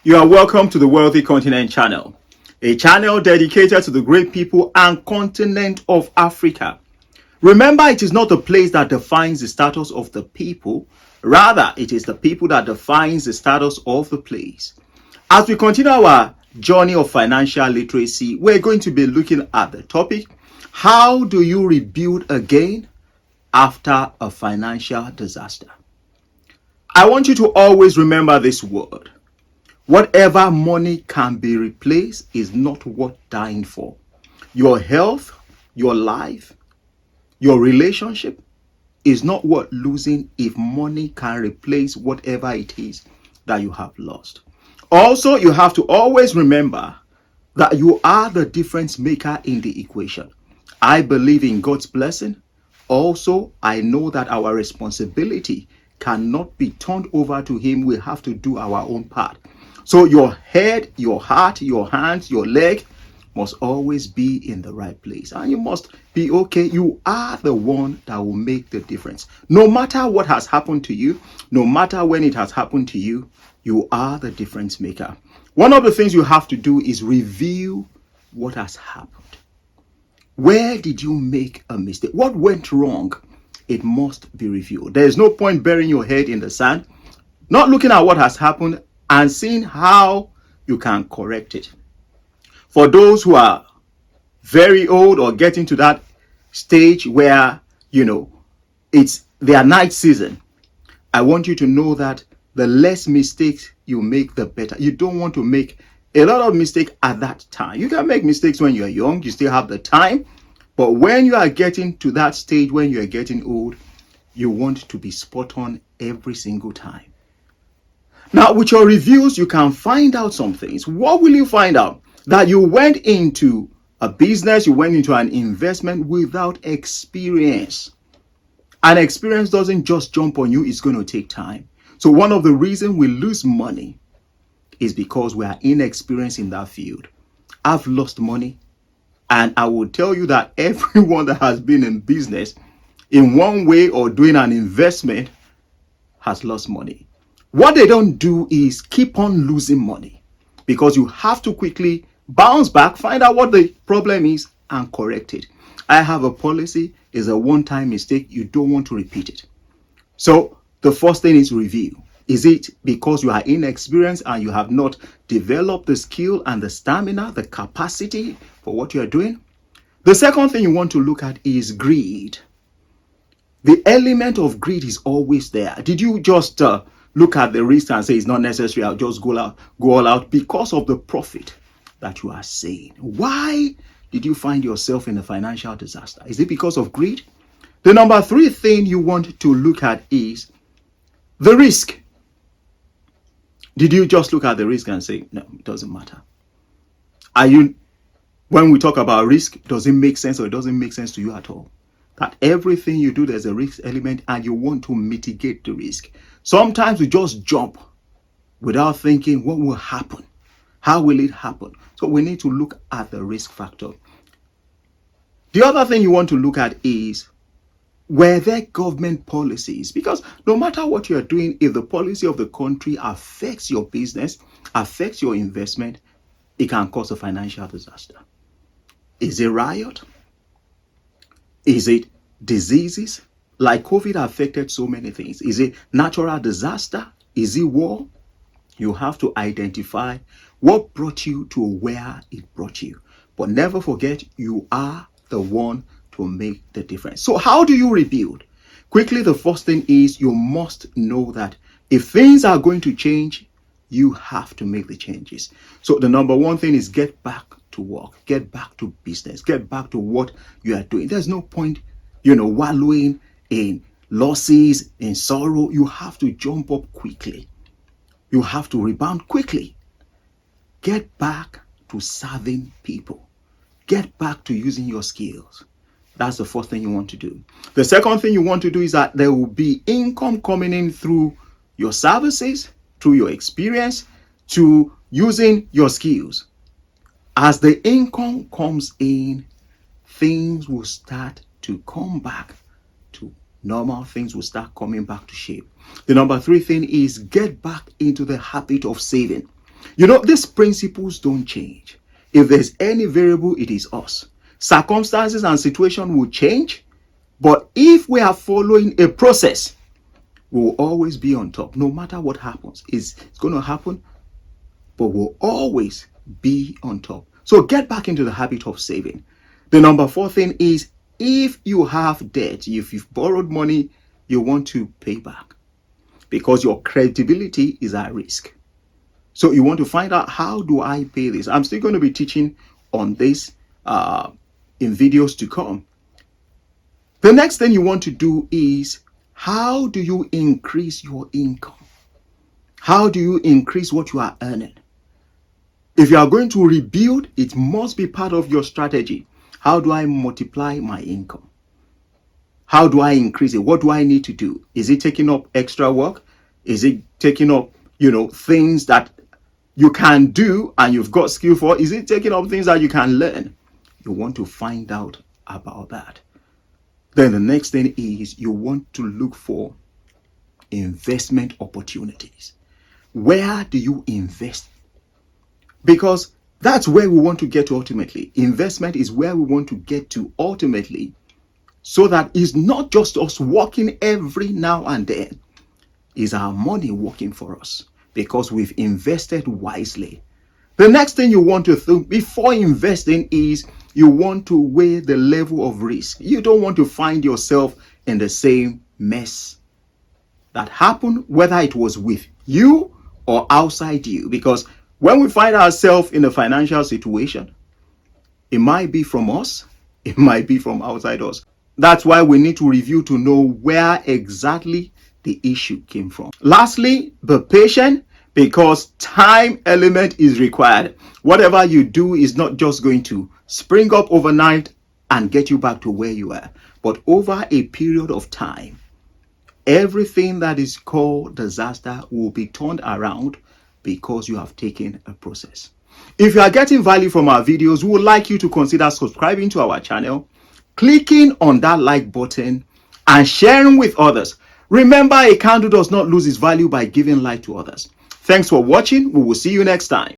You are welcome to the Wealthy Continent channel, a channel dedicated to the great people and continent of Africa. Remember, it is not the place that defines the status of the people, rather, it is the people that defines the status of the place. As we continue our journey of financial literacy, we're going to be looking at the topic: how do you rebuild again after a financial disaster? I want you to always remember this word. Whatever money can be replaced is not worth dying for. Your health, your life, your relationship is not worth losing if money can replace whatever it is that you have lost. Also, you have to always remember that you are the difference maker in the equation. I believe in God's blessing. Also, I know that our responsibility cannot be turned over to Him. We have to do our own part. So your head, your heart, your hands, your leg must always be in the right place. And you must be okay. You are the one that will make the difference. No matter what has happened to you, no matter when it has happened to you, you are the difference maker. One of the things you have to do is review what has happened. Where did you make a mistake? What went wrong? It must be reviewed. There is no point burying your head in the sand, not looking at what has happened and seeing how you can correct it. For those who are very old or getting to that stage where, it's their night season, I want you to know that the less mistakes you make, the better. You don't want to make a lot of mistakes at that time. You can make mistakes when you're young, you still have the time. But when you are getting to that stage, when you are getting old, you want to be spot on every single time. Now, with your reviews, you can find out some things. What will you find out? That you went into a business, you went into an investment without experience. And experience doesn't just jump on you, it's going to take time. So one of the reasons we lose money is because we are inexperienced in that field. I've lost money, and I will tell you that everyone that has been in business in one way or doing an investment has lost money. What they don't do is keep on losing money, because you have to quickly bounce back, find out what the problem is, and correct it. I have a policy: is a one-time mistake. You don't want to repeat it. So the first thing is review. Is it because you are inexperienced and you have not developed the skill and the stamina, the capacity for what you are doing? The second thing you want to look at is greed. The element of greed is always there. Did you just look at the risk and say it's not necessary, I'll just go all out because of the profit that you are seeing? Why did you find yourself in a financial disaster? Is it because of greed? The number 3 thing you want to look at is the risk. Did you just look at the risk and say, no, it doesn't matter? When we talk about risk, does it make sense or it doesn't make sense to you at all? That everything you do, there's a risk element and you want to mitigate the risk. Sometimes we just jump without thinking what will happen. How will it happen? So we need to look at the risk factor. The other thing you want to look at is, were there government policies? Because no matter what you're doing, if the policy of the country affects your business, affects your investment, it can cause a financial disaster. Is it riot? Is it diseases? Like COVID affected so many things. Is it natural disaster? Is it war? You have to identify what brought you to where it brought you. But never forget, you are the one to make the difference. So how do you rebuild? Quickly, the first thing is you must know that if things are going to change, you have to make the changes. So the number 1 thing is get back to work, get back to business, get back to what you are doing. There's no point, wallowing in losses, in sorrow. You have to jump up quickly. You have to rebound quickly. Get back to serving people. Get back to using your skills. That's the first thing you want to do. The second thing you want to do is that there will be income coming in through your services, through your experience, to using your skills. As the income comes in, things will start to come back to normal. Things will start coming back to shape. The number 3 thing is get back into the habit of saving. You know, these principles don't change. If there's any variable, it is us. Circumstances and situation will change, but if we are following a process, we will always be on top. No matter what happens, it's going to happen, but we'll always be on top. So get back into the habit of saving. The number 4 thing is, if you have debt, if you've borrowed money, you want to pay back because your credibility is at risk. So you want to find out, how do I pay this? I'm still going to be teaching on this in videos to come. The next thing you want to do is, how do you increase your income? How do you increase what you are earning? If you are going to rebuild, it must be part of your strategy. How do I multiply my income? How do I increase it? What do I need to do? Is it taking up extra work? Is it taking up, things that you can do and you've got skill for? Is it taking up things that you can learn? You want to find out about that. Then the next thing is, you want to look for investment opportunities. Where do you invest? Because that's where we want to get to ultimately. Investment is where we want to get to ultimately, so that it's not just us working every now and then. Is our money working for us? Because we've invested wisely. The next thing you want to think before investing is, you want to weigh the level of risk. You don't want to find yourself in the same mess that happened, whether it was with you or outside you. Because when we find ourselves in a financial situation, it might be from us, it might be from outside us. That's why we need to review to know where exactly the issue came from. Lastly, be patient, because time element is required. Whatever you do is not just going to spring up overnight and get you back to where you are, but over a period of time, everything that is called disaster will be turned around because you have taken a process. If you are getting value from our videos, we would like you to consider subscribing to our channel, clicking on that like button, and sharing with others. Remember, a candle does not lose its value by giving light to others. Thanks for watching. We will see you next time.